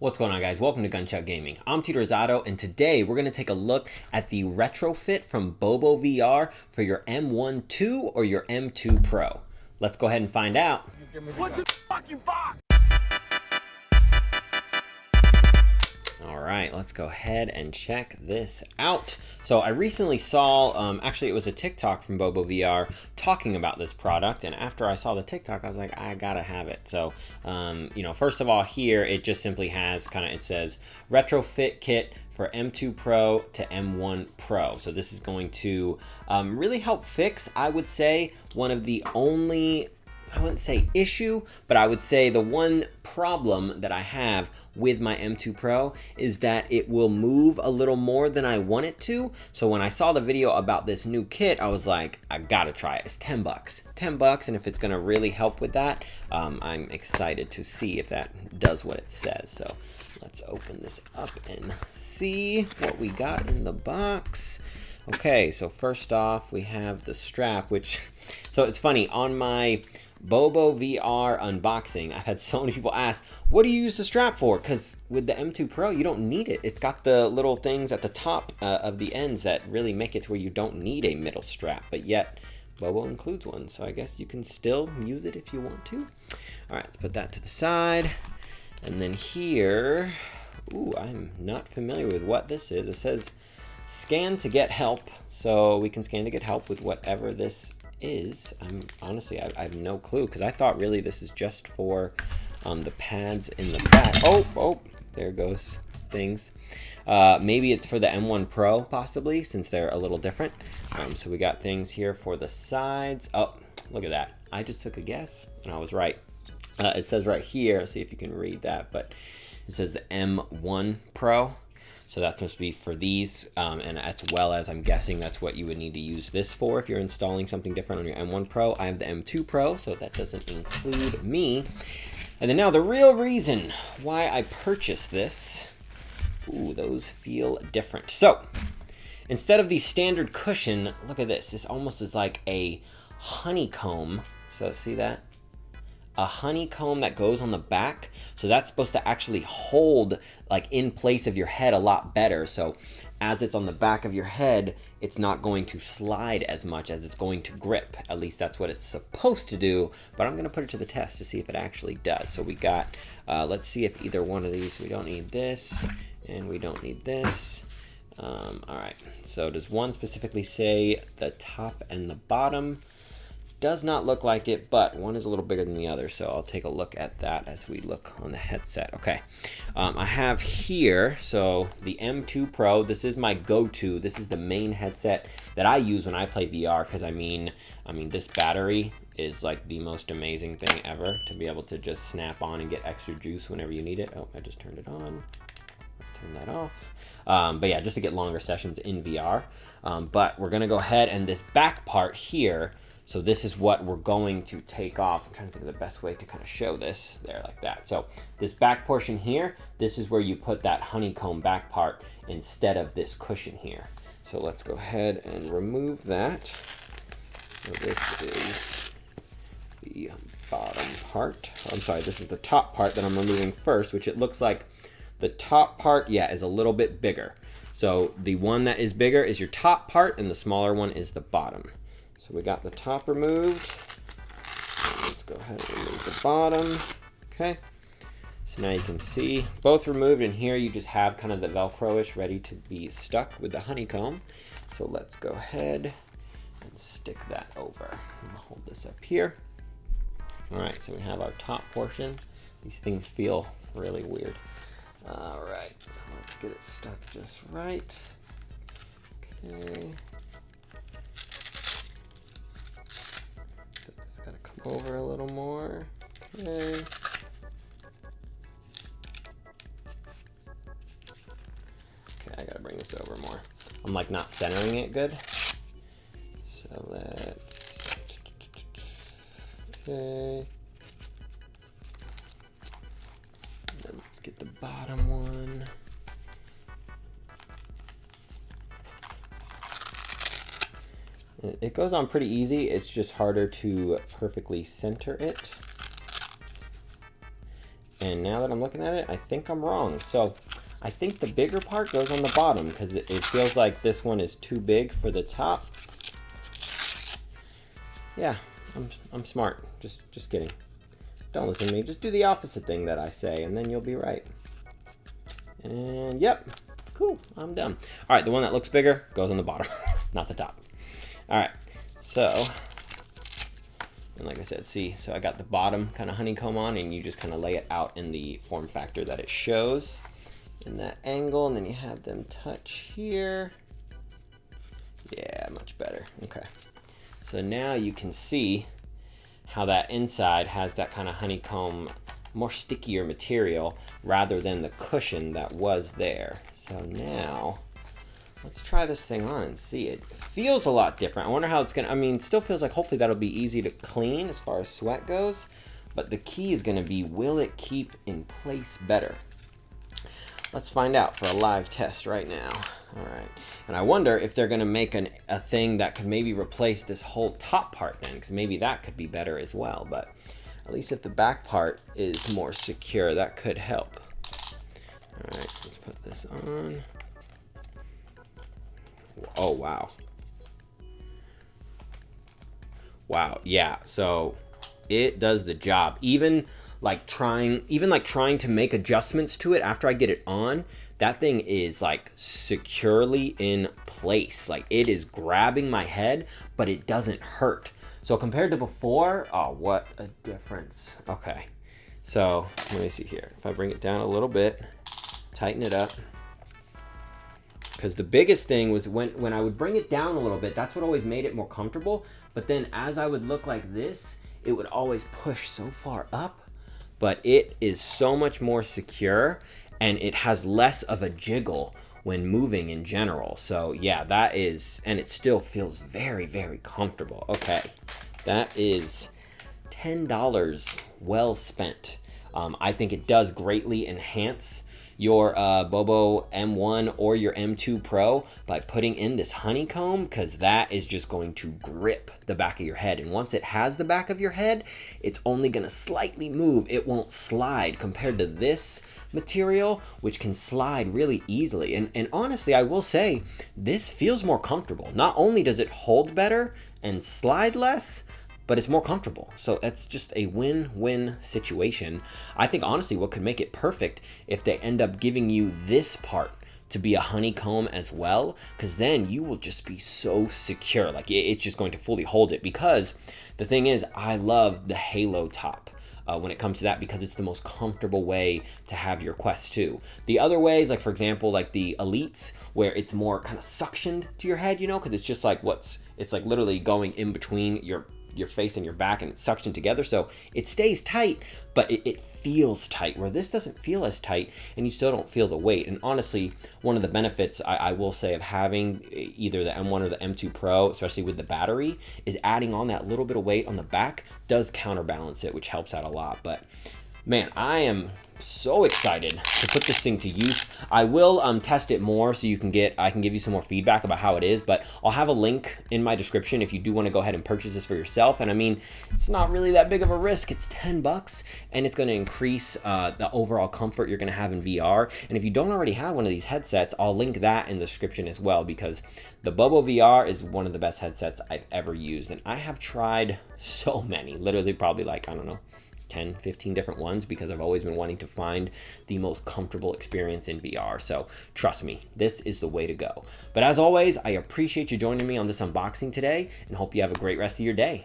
What's going on, guys? Welcome to Gunshot Gaming. I'm Tito Rosado, and today we're going to take a look at the Retrofit from BOBOVR for your M1 II or your M2 Pro. Let's go ahead and find out. What's in the fucking box? All right, let's go ahead and check this out. So I recently saw, actually it was a TikTok from BOBOVR talking about this product, and after I saw the TikTok, I was like, I gotta have it. So, first of all, here it just simply has it says Retrofit Kit for M2 Pro to M1 Pro. So this is going to really help fix, I would say, one of the only, I wouldn't say issue, but I would say the one problem that I have with my M2 Pro is that it will move a little more than I want it to. So when I saw the video about this new kit, I was like, I gotta try it. It's 10 bucks. 10 bucks, and if it's gonna really help with that, I'm excited to see if that does what it says. So let's open this up and see what we got in the box. Okay, so first off, we have the strap, which, so it's funny, on my BOBOVR unboxing, I've had so many people ask, what do you use the strap for? Because with the M2 Pro, you don't need it. It's got the little things at the top of the ends that really make it to where you don't need a middle strap, but yet Bobo includes one, so I guess you can still use it if you want to. All right, let's put that to the side. And then here, ooh, I'm not familiar with what this is. It says scan to get help, so we can scan to get help with whatever this is. Honestly, I have no clue, because I thought really this is just for the pads in the back. Oh, there goes things. Maybe it's for the M1 Pro, possibly, since they're a little different. So we got things here for the sides. Oh, look at that. I just took a guess, and I was right. It says right here, let's see if you can read that, but it says the M1 Pro. So that's supposed to be for these, and as well as I'm guessing that's what you would need to use this for if you're installing something different on your M1 Pro. I have the M2 Pro, so that doesn't include me. And then now the real reason why I purchased this. Ooh, those feel different. So instead of the standard cushion, look at this. This almost is like a honeycomb. So see that? A honeycomb that goes on the back, so that's supposed to actually hold like in place of your head a lot better. So as it's on the back of your head, it's not going to slide as much as it's going to grip. At least that's what it's supposed to do, but I'm gonna put it to the test to see if it actually does. So we got, let's see if either one of these, we don't need this and we don't need this. All right, so does one specifically say the top and the bottom? Does not look like it, but one is a little bigger than the other, so I'll take a look at that as we look on the headset. Okay, I have here, so the M2 Pro, this is my go-to. This is the main headset that I use when I play VR, because I mean this battery is like the most amazing thing ever, to be able to just snap on and get extra juice whenever you need it. Oh, I just turned it on. Let's turn that off. But yeah, just to get longer sessions in VR. But we're gonna go ahead, and this back part here, so this is what we're going to take off. I'm trying to think of the best way to kind of show this there, like that. So this back portion here, this is where you put that honeycomb back part instead of this cushion here. So let's go ahead and remove that. So this is the bottom part. I'm sorry, this is the top part that I'm removing first, which it looks like the top part, yeah, is a little bit bigger. So the one that is bigger is your top part, and the smaller one is the bottom. So we got the top removed. Let's go ahead and remove the bottom. Okay. So now you can see both removed, and here you just have kind of the Velcro-ish ready to be stuck with the honeycomb. So let's go ahead and stick that over. I'm gonna hold this up here. All right, so we have our top portion. These things feel really weird. All right, so let's get it stuck just right. Okay. Gotta come over a little more. Okay. Okay, I gotta bring this over more. I'm like not centering it good. So let's, okay. And then let's get the bottom one. It goes on pretty easy. It's just harder to perfectly center it. And now that I'm looking at it, I think I'm wrong. So I think the bigger part goes on the bottom because it feels like this one is too big for the top. Yeah, I'm smart. Just kidding. Don't listen to me. Just do the opposite thing that I say, and then you'll be right. And yep, cool. I'm done. All right, the one that looks bigger goes on the bottom, not the top. All right, so, and like I said, see, so I got the bottom kind of honeycomb on, and you just kind of lay it out in the form factor that it shows in that angle, and then you have them touch here. Yeah, much better. Okay. So now you can see how that inside has that kind of honeycomb, more stickier material rather than the cushion that was there. So now let's try this thing on and see. It feels a lot different. I wonder how it's gonna, I mean, it still feels like hopefully that'll be easy to clean as far as sweat goes, but the key is gonna be, will it keep in place better? Let's find out for a live test right now. All right, and I wonder if they're gonna make a thing that could maybe replace this whole top part then, because maybe that could be better as well, but at least if the back part is more secure, that could help. All right, let's put this on. Oh, wow. Wow, yeah, so it does the job. Even like trying to make adjustments to it after I get it on, that thing is like securely in place. Like it is grabbing my head, but it doesn't hurt. So compared to before, oh, what a difference. Okay, so let me see here. If I bring it down a little bit, tighten it up. Because the biggest thing was when I would bring it down a little bit, that's what always made it more comfortable. But then as I would look like this, it would always push so far up. But it is so much more secure, and it has less of a jiggle when moving in general. So yeah, that is, and it still feels very, very comfortable. Okay, that is $10 well spent. I think it does greatly enhance your Bobo M1 or your M2 Pro by putting in this honeycomb, because that is just going to grip the back of your head. And once it has the back of your head, it's only going to slightly move. It won't slide compared to this material, which can slide really easily. And honestly, I will say this feels more comfortable. Not only does it hold better and slide less, but it's more comfortable. So it's just a win-win situation. I think honestly what could make it perfect if they end up giving you this part to be a honeycomb as well, because then you will just be so secure. Like it's just going to fully hold it, because the thing is, I love the halo top when it comes to that, because it's the most comfortable way to have your Quest 2. The other ways, like for example, like the Elites, where it's more kind of suctioned to your head, you know, because it's just like it's like literally going in between your face and your back, and it's suctioned together, so it stays tight, but it feels tight, where this doesn't feel as tight, and you still don't feel the weight. And honestly, one of the benefits I will say of having either the M1 or the M2 Pro, especially with the battery, is adding on that little bit of weight on the back does counterbalance it, which helps out a lot. But man, I am so excited to put this thing to use. I will test it more so I can give you some more feedback about how it is, but I'll have a link in my description if you do want to go ahead and purchase this for yourself. And I mean, it's not really that big of a risk. It's $10 and it's going to increase the overall comfort you're going to have in VR. And if you don't already have one of these headsets, I'll link that in the description as well, because the BOBOVR is one of the best headsets I've ever used. And I have tried so many, literally probably like, I don't know, 10, 15 different ones, because I've always been wanting to find the most comfortable experience in VR. So trust me, this is the way to go. But as always, I appreciate you joining me on this unboxing today, and hope you have a great rest of your day.